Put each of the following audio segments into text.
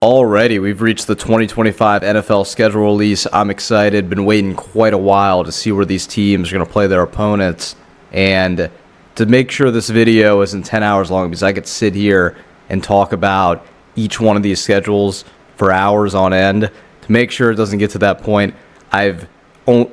Alrighty, we've reached the 2025 NFL schedule release. I'm excited. Been waiting quite a while to see where these teams are going to play their opponents. And to make sure this video isn't 10 hours long, because I could sit here and talk about each one of these schedules for hours on end. To make sure it doesn't get to that point, I've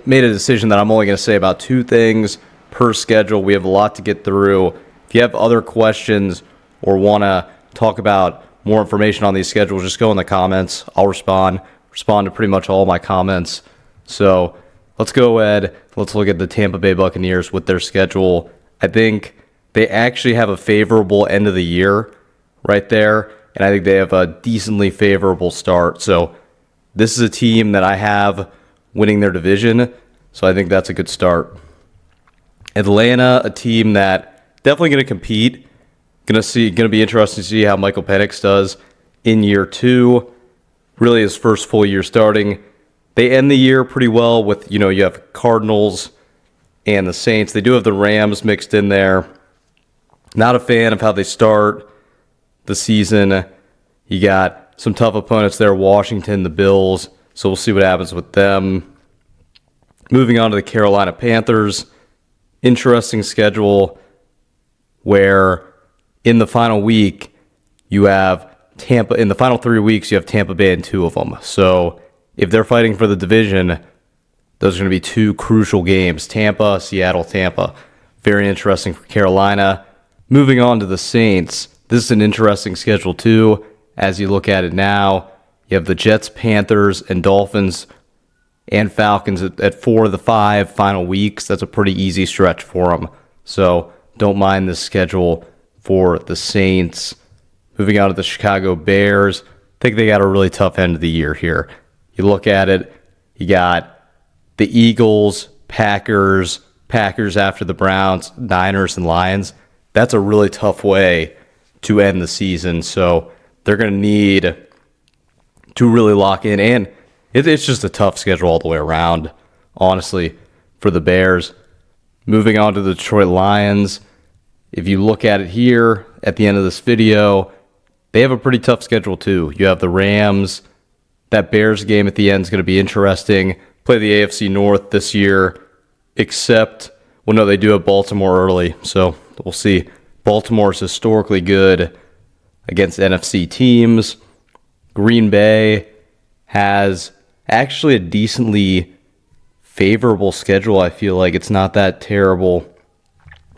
made a decision that I'm only going to say about two things per schedule. We have a lot to get through. If you have other questions or want to talk about more information on these schedules, just go in the comments. I'll respond to pretty much all my comments. So let's go ahead. Let's look at the Tampa Bay Buccaneers with their schedule. I think they actually have a favorable end of the year right there, and I think they have a decently favorable start. So this is a team that I have winning their division, so I think that's a good start. Atlanta, a team that definitely going to compete. Going to be interesting to see how Michael Penix does in year two. Really his first full year starting. They end the year pretty well with, you have Cardinals and the Saints. They do have the Rams mixed in there. Not a fan of how they start the season. You got some tough opponents there, Washington, the Bills. So we'll see what happens with them. Moving on to the Carolina Panthers. Interesting schedule where in the final week, you have Tampa. In the final 3 weeks, you have Tampa Bay in two of them. So if they're fighting for the division, those are going to be two crucial games. Tampa, Seattle, Tampa. Very interesting for Carolina. Moving on to the Saints. This is an interesting schedule too. As you look at it now, you have the Jets, Panthers, and Dolphins and Falcons at 4 of the 5 final weeks. That's a pretty easy stretch for them. So don't mind this schedule for the Saints. Moving on to the Chicago Bears. I think they got a really tough end of the year here. You look at it, you got the Eagles, Packers after the Browns, Niners, and Lions. That's a really tough way to end the season. So they're going to need to really lock in. And it's just a tough schedule all the way around, honestly, for the Bears. Moving on to the Detroit Lions. If you look at it here at the end of this video, they have a pretty tough schedule too. You have the Rams. That Bears game at the end is going to be interesting. Play the AFC North this year, except, they do have Baltimore early, so we'll see. Baltimore is historically good against NFC teams. Green Bay has actually a decently favorable schedule. I feel like it's not that terrible.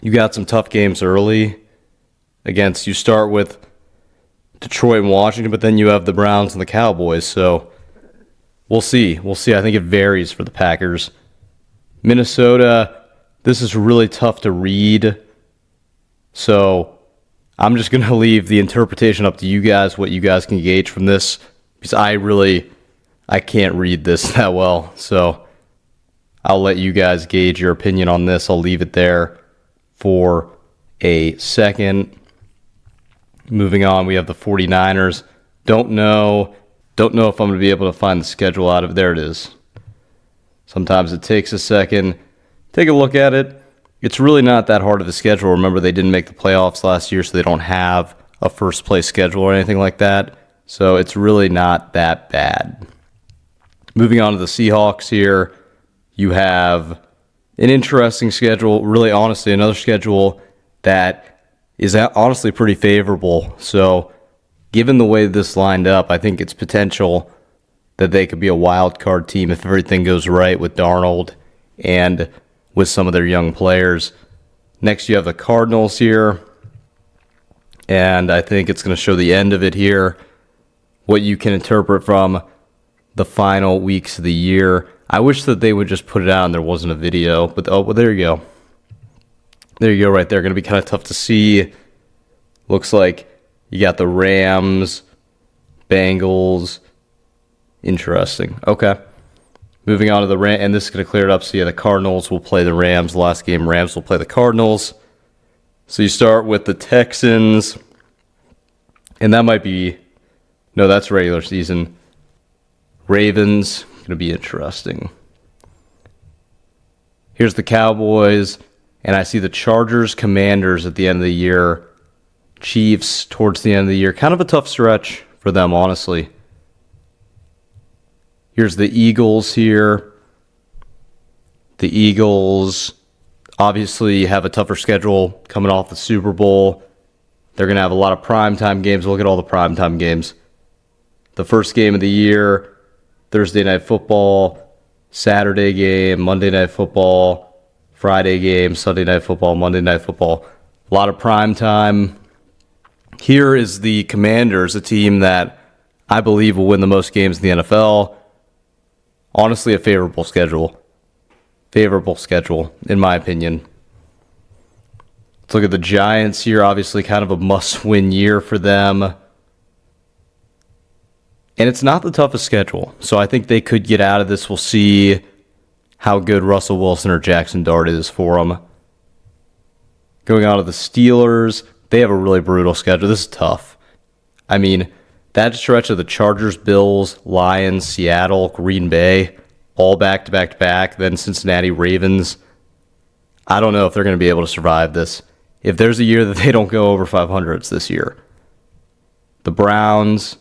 You got some tough games early you start with Detroit and Washington, but then you have the Browns and the Cowboys. So we'll see. I think it varies for the Packers. Minnesota, this is really tough to read. So I'm just going to leave the interpretation up to you guys, what you guys can gauge from this, because I can't read this that well. So I'll let you guys gauge your opinion on this. I'll leave it there for a second. Moving on, we have the 49ers. Don't know if I'm going to be able to find the schedule out of there. It is. Sometimes it takes a second. Take a look at it. It's really not that hard of a schedule. Remember, they didn't make the playoffs last year, so they don't have a first place schedule or anything like that. So it's really not that bad. Moving on to the Seahawks here, you have an interesting schedule, really honestly, another schedule that is honestly pretty favorable. So given the way this lined up, I think it's potential that they could be a wild card team if everything goes right with Darnold and with some of their young players. Next, you have the Cardinals here, and I think it's going to show the end of it here, what you can interpret from the final weeks of the year. I wish that they would just put it out and there wasn't a video, but there you go. There you go right there. Going to be kind of tough to see. Looks like you got the Rams, Bengals. Interesting. Okay. Moving on to the Rams, and this is going to clear it up. So yeah, the Cardinals will play the Rams. Last game, Rams will play the Cardinals. So you start with the Texans, and that might be, no, that's regular season. Ravens, going to be interesting. Here's the Cowboys, and I see the Chargers, Commanders at the end of the year. Chiefs towards the end of the year. Kind of a tough stretch for them, honestly. Here's the Eagles here. The Eagles obviously have a tougher schedule coming off the Super Bowl. They're going to have a lot of primetime games. Look at all the primetime games. The first game of the year, Thursday Night Football, Saturday game, Monday Night Football, Friday game, Sunday Night Football, Monday Night Football. A lot of primetime. Here is the Commanders, a team that I believe will win the most games in the NFL. Honestly, a favorable schedule. Favorable schedule, in my opinion. Let's look at the Giants here. Obviously, kind of a must-win year for them. And it's not the toughest schedule. So I think they could get out of this. We'll see how good Russell Wilson or Jackson Dart is for them. Going on to the Steelers, they have a really brutal schedule. This is tough. I mean, that stretch of the Chargers, Bills, Lions, Seattle, Green Bay, all back-to-back-to-back, then Cincinnati, Ravens. I don't know if they're going to be able to survive this. If there's a year that they don't go over 500, it's this year. The Browns,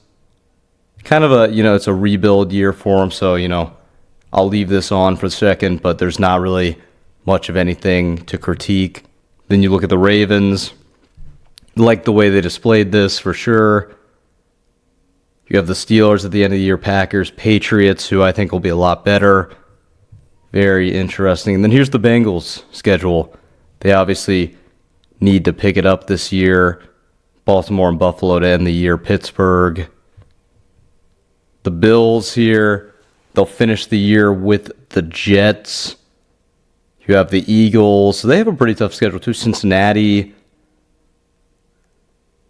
kind of a, it's a rebuild year for them, so, I'll leave this on for a second, but there's not really much of anything to critique. Then you look at the Ravens, like the way they displayed this for sure. You have the Steelers at the end of the year, Packers, Patriots, who I think will be a lot better. Very interesting. And then here's the Bengals schedule. They obviously need to pick it up this year. Baltimore and Buffalo to end the year, Pittsburgh. The Bills here, they'll finish the year with the Jets. You have the Eagles. So they have a pretty tough schedule too. Cincinnati.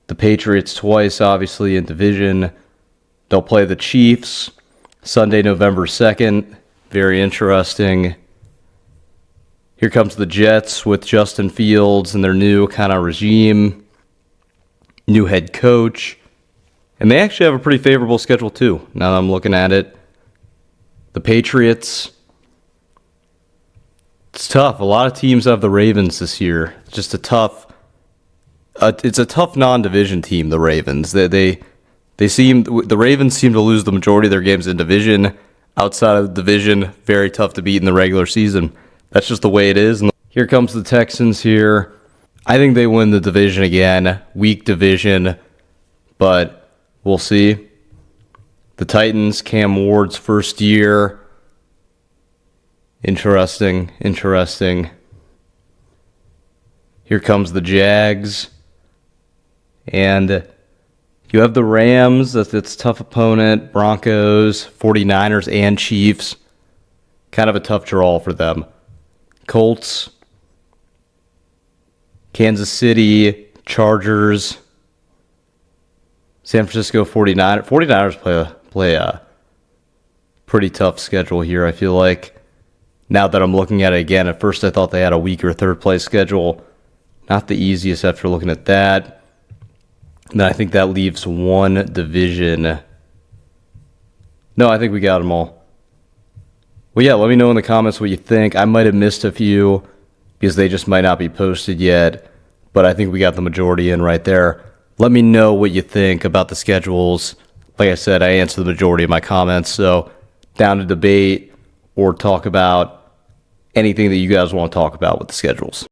The Patriots twice, obviously, in division. They'll play the Chiefs Sunday, November 2nd. Very interesting. Here comes the Jets with Justin Fields and their new kind of regime. New head coach. And they actually have a pretty favorable schedule too, now that I'm looking at it. The Patriots. It's tough. A lot of teams have the Ravens this year. It's just a tough non-division team, the Ravens. The Ravens seem to lose the majority of their games in division. Outside of the division, very tough to beat in the regular season. That's just the way it is. And here comes the Texans here. I think they win the division again. Weak division, but we'll see. The Titans, Cam Ward's first year. Interesting. Here comes the Jags. And you have the Rams. That's a tough opponent. Broncos, 49ers, and Chiefs. Kind of a tough draw for them. Colts, Kansas City, Chargers, San Francisco 49ers. 49ers play a pretty tough schedule here, I feel like. Now that I'm looking at it again, at first I thought they had a weaker third place schedule. Not the easiest after looking at that. And then I think that leaves one division. No, I think we got them all. Well, yeah, let me know in the comments what you think. I might have missed a few because they just might not be posted yet. But I think we got the majority in right there. Let me know what you think about the schedules. Like I said, I answer the majority of my comments. So down to debate or talk about anything that you guys want to talk about with the schedules.